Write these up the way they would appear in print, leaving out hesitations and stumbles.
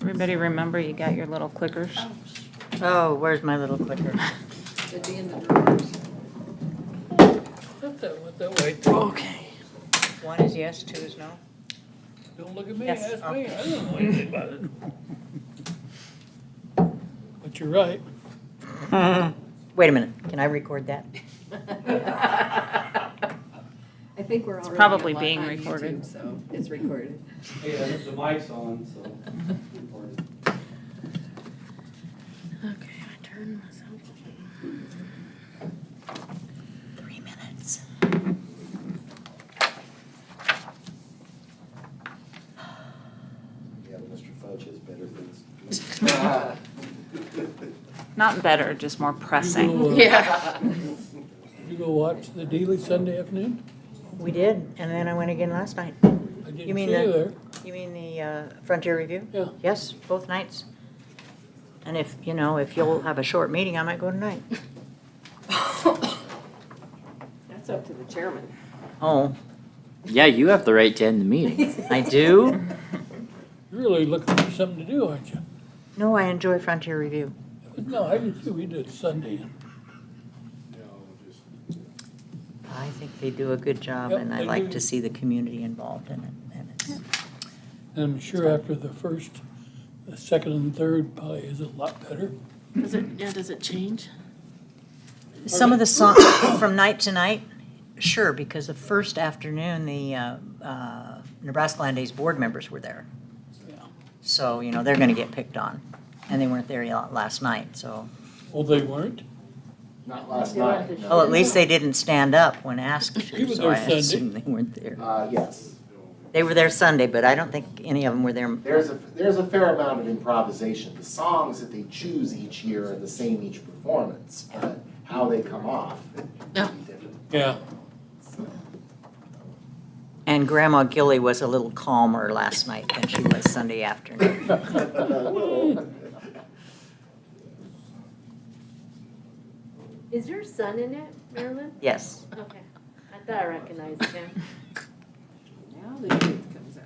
Everybody remember you got your little clickers? Oh, where's my little clicker? It'd be in the drawers. Let that wait. Okay. One is yes, two is no. Don't look at me, Yes, ask me. okay. I don't know anything about it. But you're right. Wait a minute, can I record that? I think we're already probably on being YouTube, recorded. so it's recorded. Yeah, the mic's on, so. Okay, I turned myself. 3 minutes. Yeah, Mr. Fudge has better things to do. Not better, just more pressing. You go, Yeah. You go watch the Dealey Sunday afternoon? We did, and then I went again last night. I You didn't mean see you the- there. You mean the Frontier Review? Yeah. Yes, both nights. And if you'll have a short meeting, I might go tonight. That's up to the chairman. Oh, Yeah, you have the right to end the meeting. I do? You're really looking for something to do, aren't you? No, I enjoy Frontier Review. No, I did too. We did Sunday. I think they do a good job, Yep, and I they like do. to see the community involved in it. And it's, And I'm sure after the first, the second and third probably is a lot better. Does it change? some of the songs from night to night, sure, because the first afternoon, the Nebraska Land Days board members were there. Yeah. So, they're going to get picked on. And they weren't there last night, so. Oh, they weren't? Not last night, Oh, no. at least they didn't stand up when asked He to, was so there I Sunday. assume they weren't there. Yes. They were there Sunday, but I don't think any of them were there. There's a fair amount of improvisation. The songs that they choose each year are the same each performance, but how they come off Yeah. is different. Yeah. And Grandma Gilly was a little calmer last night than she was Sunday afternoon. Is your son in it, Marilyn? Yes. Okay. I thought I recognized him. Now the truth comes out.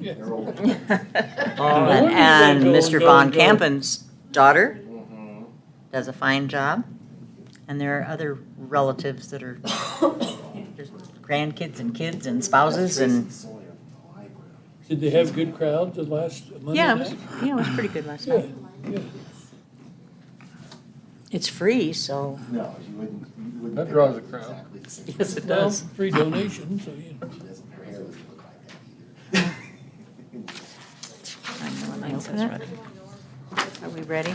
Yeah. They're old. And Mr. Von Go. Kampen's daughter Mhm. does a fine job. And there are other relatives that are, there's grandkids and kids and spouses and, Tracy Sawyer from the library. Did they have good crowds the last Monday yeah, night? it was pretty good last night. Good, good. It's free, so. No, you wouldn't. That pick draws up a crowd. exactly the same. Yes, it Well, does. free donation, so you. She doesn't, her hair doesn't look like that either. I know, when I Thanks, open that's it. ready. Are we ready?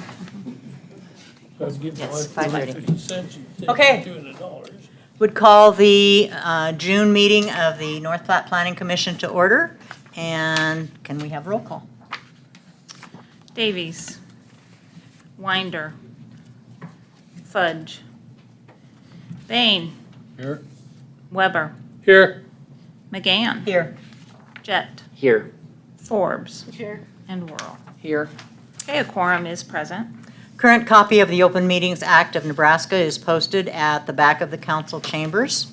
I was getting Yes, like 5:30. 50 cents and taking Okay. $200. Would call the June meeting of the North Platte Planning Commission to order. And can we have roll call? Davies. Winder. Fudge. Bain. Here. Weber. Here. McGann. Here. Jett. Here. Forbes. Here. And Whirl. Here. Okay, a quorum is present. Current copy of the Open Meetings Act of Nebraska is posted at the back of the council chambers.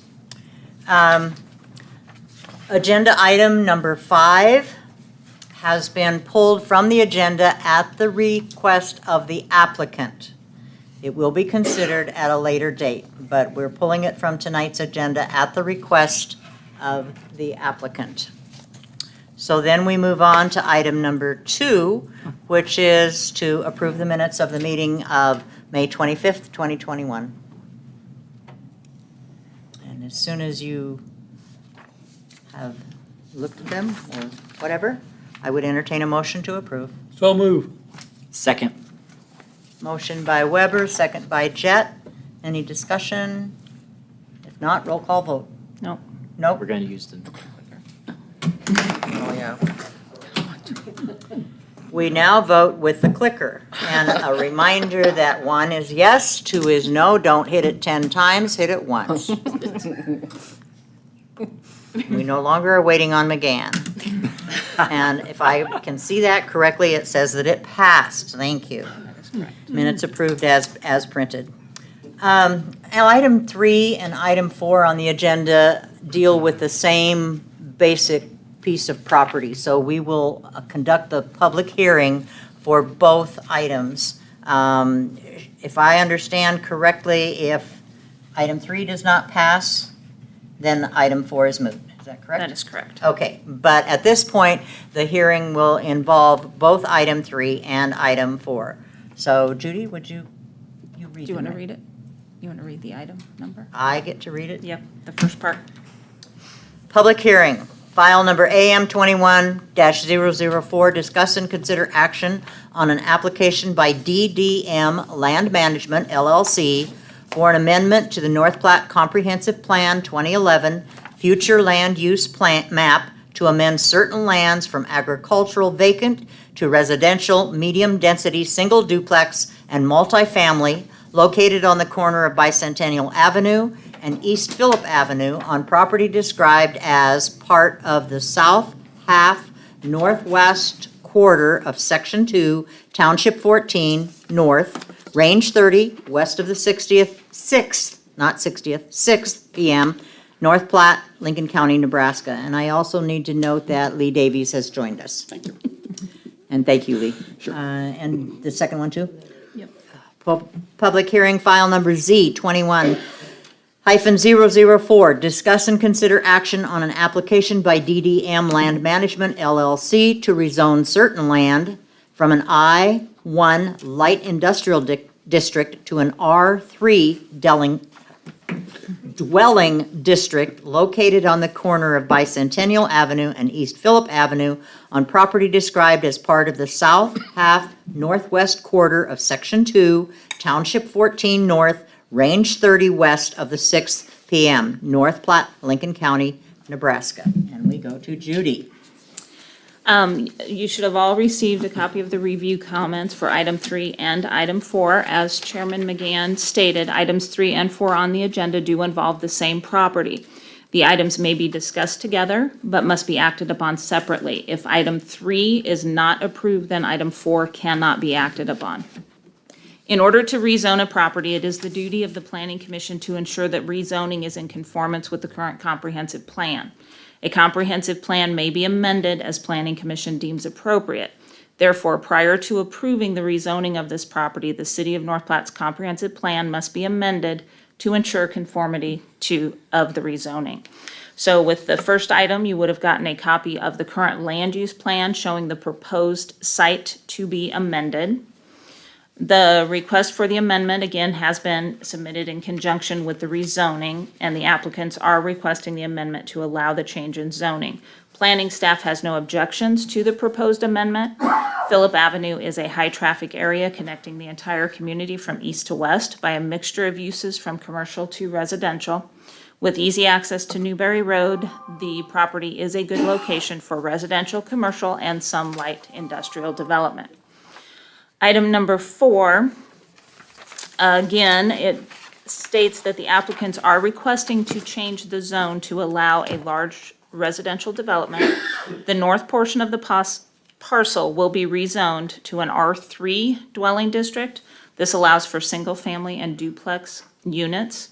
Agenda item number 5 has been pulled from the agenda at the request of the applicant. It will be considered at a later date, but we're pulling it from tonight's agenda at the request of the applicant. So then we move on to item number 2, which is to approve the minutes of the meeting of May 25th, 2021. And as soon as you have looked at them or whatever, I would entertain a motion to approve. So move. Second. Motion by Weber, second by Jett. Any discussion? If not, roll call vote. Nope. Nope. We're going to use the. Oh, yeah. We now vote with the clicker. And a reminder that 1 is yes, 2 is no. Don't hit it 10 times, hit it once. We no longer are waiting on McGann. And if I can see that correctly, it says that it passed. Thank you. Minutes approved as printed. Item 3 and item 4 on the agenda deal with the same basic piece of property. So we will conduct the public hearing for both items. If I understand correctly, if item 3 does not pass, then item 4 is moot. Is that correct? That is correct. Okay, but at this point, the hearing will involve both item 3 and item 4. So Judy, would you read Do you want to them? read it? You want to read the item number? I get to read it? Yep, the first part. Public hearing, file number AM 21-004, discuss and consider action on an application by DDM Land Management LLC for an amendment to the North Platte Comprehensive Plan 2011 Future Land Use Plan Map to amend certain lands from agricultural vacant to residential medium-density single duplex and multifamily located on the corner of Bicentennial Avenue and East Phillip Avenue on property described as part of the south half northwest quarter of Section 2, Township 14, North, Range 30, west of the 6th PM, North Platte, Lincoln County, Nebraska. And I also need to note that Lee Davies has joined us. Thank you. And thank you, Lee. Sure. And the second one, too? Yep. Public hearing, file number Z21-004, discuss and consider action on an application by DDM Land Management LLC to rezone certain land from an I-1 light industrial district to an R3 dwelling district located on the corner of Bicentennial Avenue and East Phillip Avenue on property described as part of the south half northwest quarter of Section 2, Township 14 North, Range 30 west of the 6th PM, North Platte, Lincoln County, Nebraska. And we go to Judy. You should have all received a copy of the review comments for item 3 and item 4. As Chairman McGann stated, items 3 and 4 on the agenda do involve the same property. The items may be discussed together, but must be acted upon separately. If item 3 is not approved, then item 4 cannot be acted upon. In order to rezone a property, it is the duty of the Planning Commission to ensure that rezoning is in conformance with the current comprehensive plan. A comprehensive plan may be amended as Planning Commission deems appropriate. Therefore, prior to approving the rezoning of this property, the City of North Platte's comprehensive plan must be amended to ensure conformity of the rezoning. So with the first item, you would have gotten a copy of the current land use plan showing the proposed site to be amended. The request for the amendment, again, has been submitted in conjunction with the rezoning, and the applicants are requesting the amendment to allow the change in zoning. Planning staff has no objections to the proposed amendment. Phillip Avenue is a high-traffic area connecting the entire community from east to west by a mixture of uses from commercial to residential. With easy access to Newberry Road, the property is a good location for residential, commercial, and some light industrial development. Item number 4, again, it states that the applicants are requesting to change the zone to allow a large residential development. The north portion of the parcel will be rezoned to an R3 dwelling district. This allows for single-family and duplex units.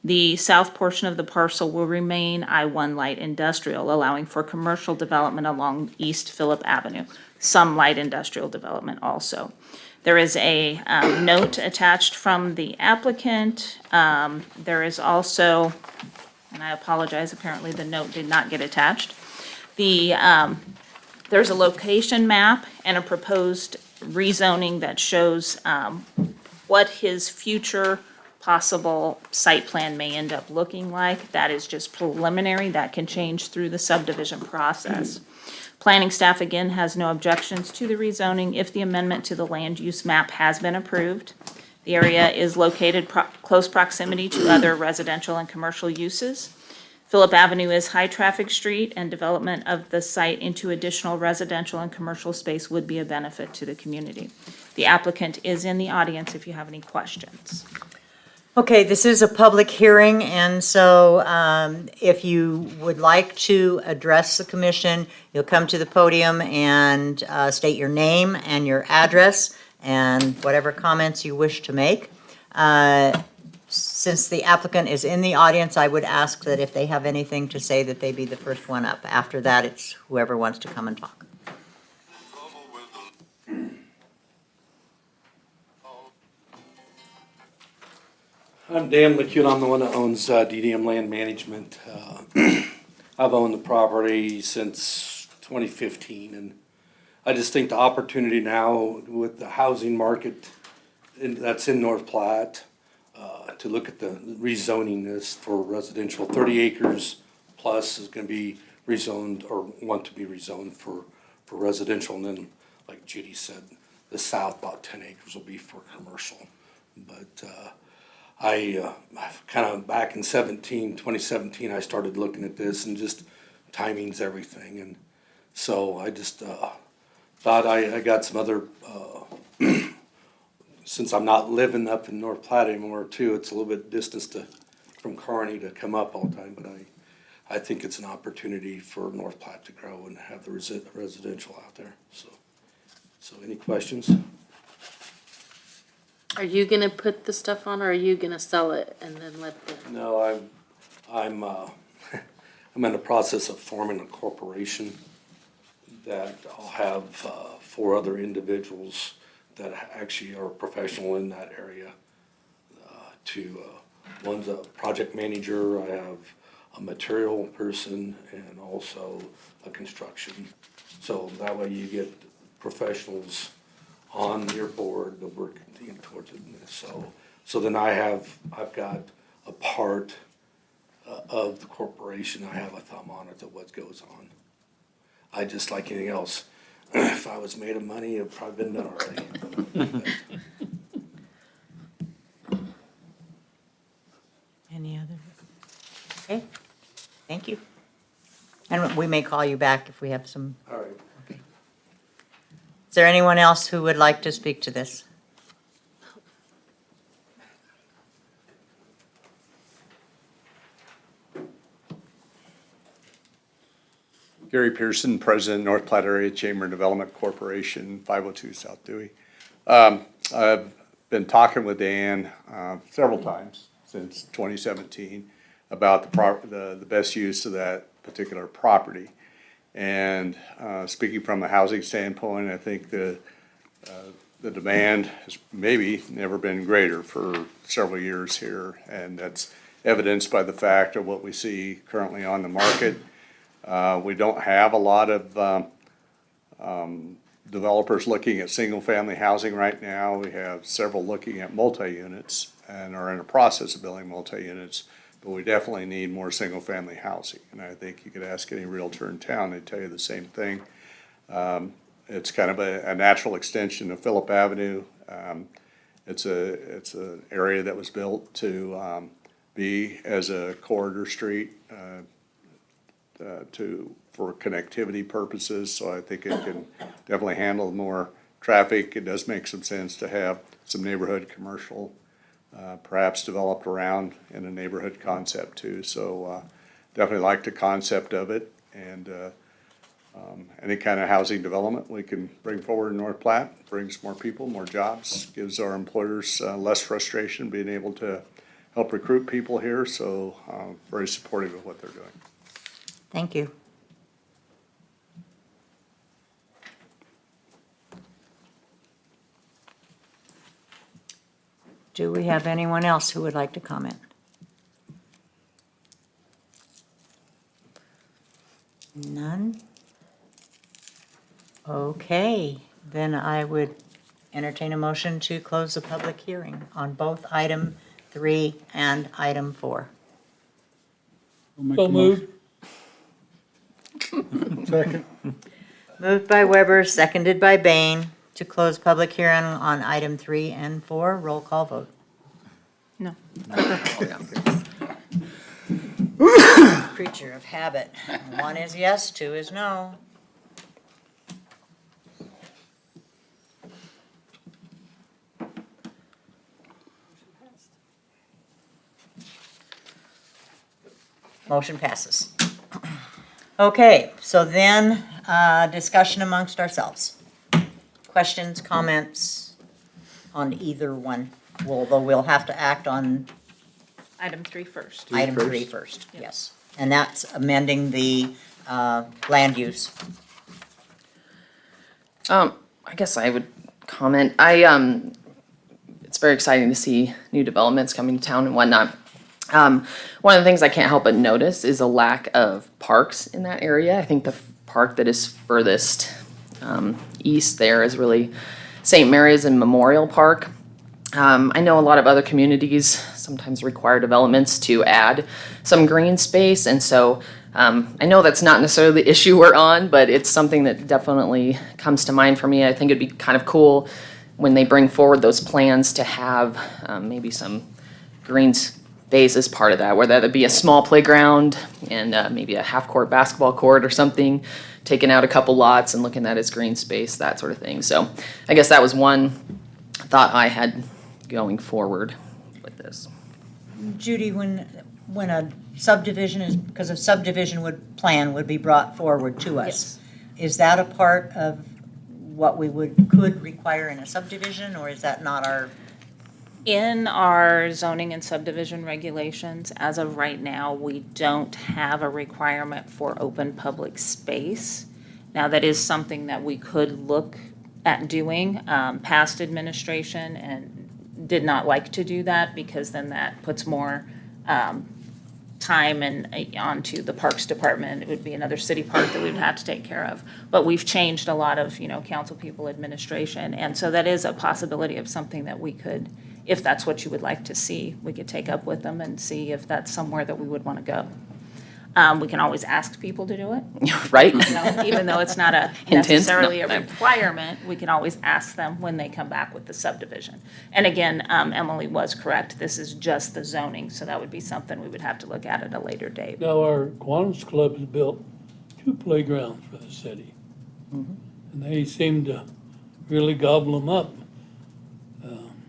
The south portion of the parcel will remain I-1 light industrial, allowing for commercial development along East Phillip Avenue. Some light industrial development also. There is a note attached from the applicant. There is also, and I apologize, apparently the note did not get attached. There's a location map and a proposed rezoning that shows what his future possible site plan may end up looking like. That is just preliminary. That can change through the subdivision process. Planning staff, again, has no objections to the rezoning if the amendment to the land use map has been approved. The area is located close proximity to other residential and commercial uses. Phillip Avenue is high-traffic street, and development of the site into additional residential and commercial space would be a benefit to the community. The applicant is in the audience if you have any questions. Okay, this is a public hearing, and so if you would like to address the commission, you'll come to the podium and state your name and your address and whatever comments you wish to make. Since the applicant is in the audience, I would ask that if they have anything to say, that they be the first one up. After that, it's whoever wants to come and talk. I'm Dan McCune, I'm the one that owns DDM Land Management. I've owned the property since 2015, and I just think the opportunity now with the housing market that's in North Platte, to look at the rezoning this for residential, 30 acres plus is gonna be rezoned or want to be rezoned for residential, and then, like Judy said, the south, about 10 acres will be for commercial. But I kind of back in 2017, I started looking at this, and just timing's everything. And so I just thought I got some other, since I'm not living up in North Platte anymore too, it's a little bit distance from Kearney to come up all the time, but I think it's an opportunity for North Platte to grow and have the residential out there. So any questions? Are you gonna put the stuff on, or are you gonna sell it and then let the? No, I'm I'm in the process of forming a corporation that I'll have 4 other individuals that actually are professional in that area. One's a project manager, I have a material person, and also a construction. So that way you get professionals on your board that work towards it. So then I've got a part of the corporation, I have a thumb on it of what goes on. I just like anything else. If I was made of money, it'd probably been done already. Any other? Okay, thank you. And we may call you back if we have some. All right. Is there anyone else who would like to speak to this? Gary Pearson, President, North Platte Area Chamber Development Corporation, 502 South Dewey. I've been talking with Dan several times since 2017 about the best use of that particular property. And speaking from a housing standpoint, I think the demand has maybe never been greater for several years here, and that's evidenced by the fact of what we see currently on the market. We don't have a lot of developers looking at single-family housing right now. We have several looking at multi-units and are in the process of building multi-units, but we definitely need more single-family housing. And I think you could ask any realtor in town, they'd tell you the same thing. It's kind of a natural extension of Phillip Avenue. It's an area that was built to be as a corridor street for connectivity purposes, so I think it can definitely handle more traffic. It does make some sense to have some neighborhood commercial perhaps developed around in a neighborhood concept too. So definitely like the concept of it, and any kind of housing development we can bring forward in North Platte brings more people, more jobs, gives our employers less frustration being able to help recruit people here. So very supportive of what they're doing. Thank you. Do we have anyone else who would like to comment? None? Okay, then I would entertain a motion to close the public hearing on both item 3 and item 4. So moved. Second. Moved by Weber, seconded by Bain, to close public hearing on item 3 and 4. Roll call vote. No. Creature of habit. 1 is yes, 2 is no. Motion passes. Okay, so then, discussion amongst ourselves. Questions, comments on either one? Although we'll have to act on Item 3 first. item 3 first, yes. And that's amending the land use. I guess I would comment. it's very exciting to see new developments coming to town and whatnot. One of the things I can't help but notice is a lack of parks in that area. I think the park that is furthest east there is really St. Mary's and Memorial Park. I know a lot of other communities sometimes require developments to add some green space, and so I know that's not necessarily the issue we're on, but it's something that definitely comes to mind for me. I think it'd be kind of cool when they bring forward those plans to have maybe some green space as part of that, whether that be a small playground and maybe a half-court basketball court or something, taking out a couple lots and looking at it as green space, that sort of thing. So I guess that was one thought I had going forward with this. Judy, when a subdivision is, because a subdivision would be brought forward to us, is that a part of what we could require in a subdivision, or is that not our? In our zoning and subdivision regulations, as of right now, we don't have a requirement for open public space. Now, that is something that we could look at doing. Past administration and did not like to do that because then that puts more time and onto the Parks Department. It would be another city park that we would have to take care of. But we've changed a lot of, council people administration, and so that is a possibility of something that we could, if that's what you would like to see, we could take up with them and see if that's somewhere that we would want to go. We can always ask people to do it. Right? Even though it's not Intent? necessarily No. a requirement, we can always ask them when they come back with the subdivision. And again, Emily was correct, this is just the zoning, so that would be something we would have to look at a later date. Now, our Kiwanis Club has built 2 playgrounds for the city. And they seem to really gobble them up.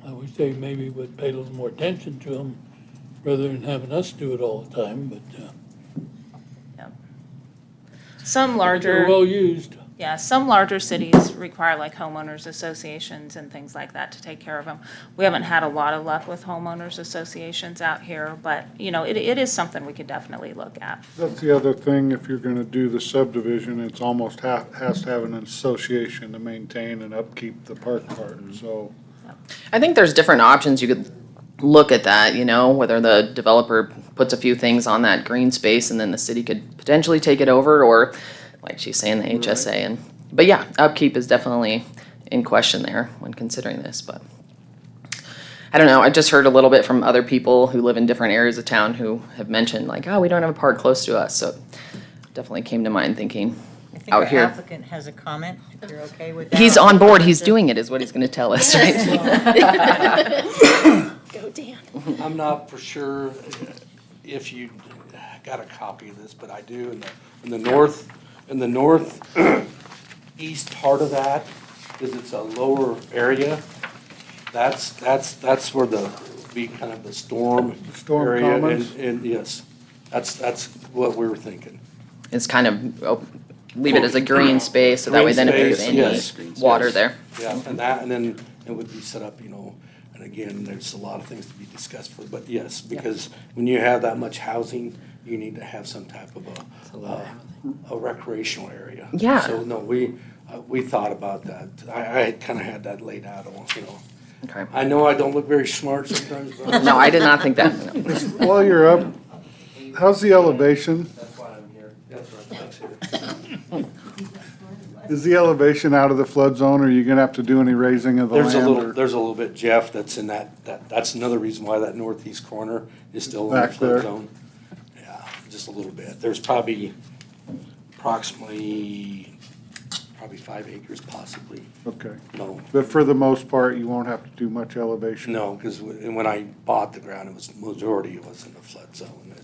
I wish they maybe would pay a little more attention to them rather than having us do it all the time, but Some they're larger, well used. some larger cities require like homeowners associations and things like that to take care of them. We haven't had a lot of luck with homeowners associations out here, but, it is something we could definitely look at. That's the other thing, if you're gonna do the subdivision, it's almost has to have an association to maintain and upkeep the park part, so. I think there's different options you could look at that, whether the developer puts a few things on that green space and then the city could potentially take it over, or like she's saying, the HSA. But yeah, upkeep is definitely in question there when considering this, but I don't know. I just heard a little bit from other people who live in different areas of town who have mentioned like, oh, we don't have a park close to us. So it definitely came to mind thinking I think out our here. applicant has a comment, if you're okay with that. He's on board. He's doing it is what he's going to tell us, right? Go Dan. I'm not for sure if you got a copy of this, but I do. In the north east part of that it's a lower area. That's where be kind of the storm Storm area. commons? And yes, that's what we were thinking. It's kind of leave it as a green space so that way then if there's Green any space, water yes. there. Yeah, and then it would be set up, and again, there's a lot of things to be discussed for, but yes, because when you have that much housing, you need to have some type of a recreational area. Yeah. So, no, we thought about that. I kind of had that laid out, Okay. I know I don't look very smart sometimes, but. No, I did not think that. No. While you're up, how's the elevation? That's why I'm here. That's right, that's here. Is the elevation out of the flood zone, or are you gonna have to do any raising of the land? There's a little bit, Jeff, that's in that's another reason why that northeast corner is still in the Back flood there. zone. Yeah, just a little bit. There's probably approximately 5 acres possibly. Okay, No, but for the most part, you won't have to do much elevation? no, because when I bought the ground, it was, majority was in the flood zone.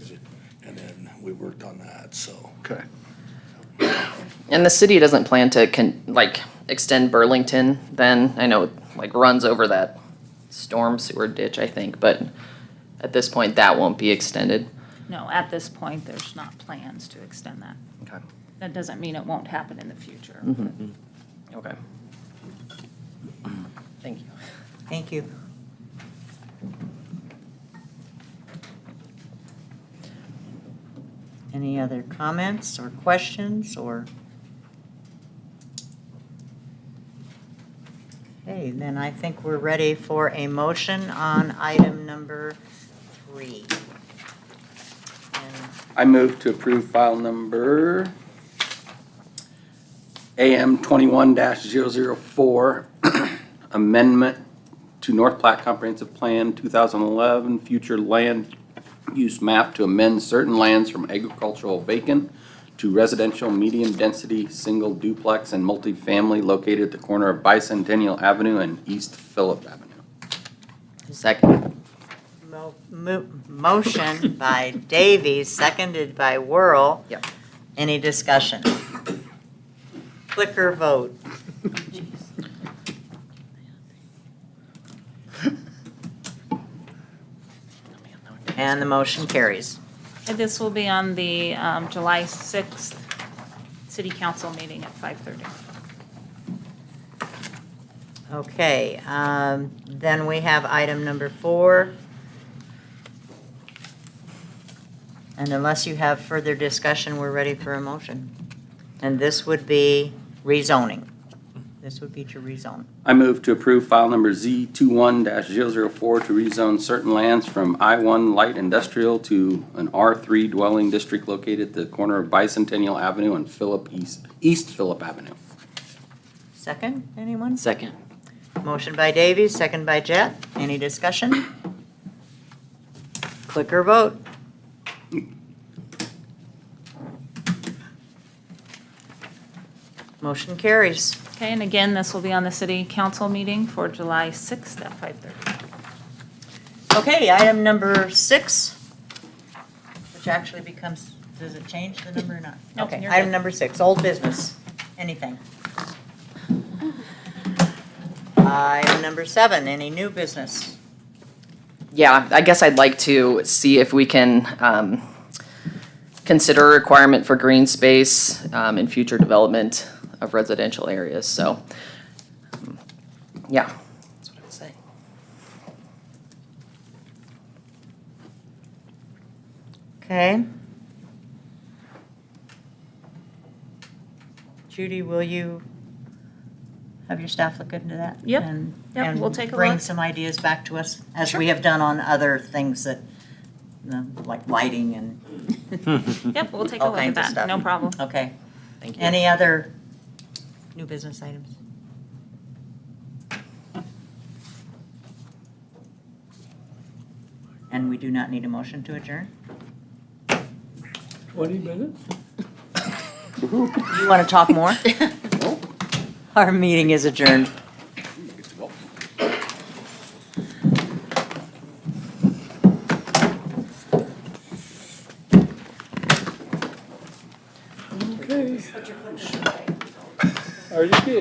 And then we worked on that, so. Okay. And the city doesn't plan to extend Burlington then. I know it runs over that storm sewer ditch, I think, but at this point that won't be extended. No, at this point, there's not plans to extend that. Okay. That doesn't mean it won't happen in the future. Okay. Thank you. Thank you. Any other comments or questions or? Okay, Okay, then I think we're ready for a motion on item number 3. And I move to approve file number AM 21-004, amendment to North Platte Comprehensive Plan 2011, future land use map to amend certain lands from agricultural vacant to residential medium-density, single duplex and multifamily located at the corner of Bicentennial Avenue and East Phillip Avenue. Second. Motion by Davies, seconded by Whirl. Yep. Any discussion? Clicker vote. And the motion carries. And this will be on the July 6th city council meeting at 5:30. Okay, then we have item number 4. And unless you have further discussion, we're ready for a motion. And this would be rezoning. This would be to rezone. I move to approve file number Z21-004 to rezone certain lands from I-1 light industrial to an R3 dwelling district located at the corner of Bicentennial Avenue and East Phillip Avenue. Second, anyone? Second. Motion by Davies, second by Jet. Any discussion? Clicker vote. Motion carries. Okay, and again, this will be on the city council meeting for July 6th at 5:30. Okay, item number 6, which actually becomes, does it change the number or not? Nope, Okay, you're item good. number 6, old business. Anything? Item number 7, any new business? Yeah, I guess I'd like to see if we can consider a requirement for green space in future development of residential areas. So, yeah, that's what I would say. Okay. Judy, will you have your staff look into that? Yep. And- Yep, and we'll take a bring look. some ideas back to us, as Sure. we have done on other things that, like lighting and, Yep, we'll take a All look at kinds of that, stuff. no problem. okay. Thank you. Any other new business items? And we do not need a motion to adjourn? 20 minutes? You want to talk more? Our meeting is adjourned. Okay. Already did.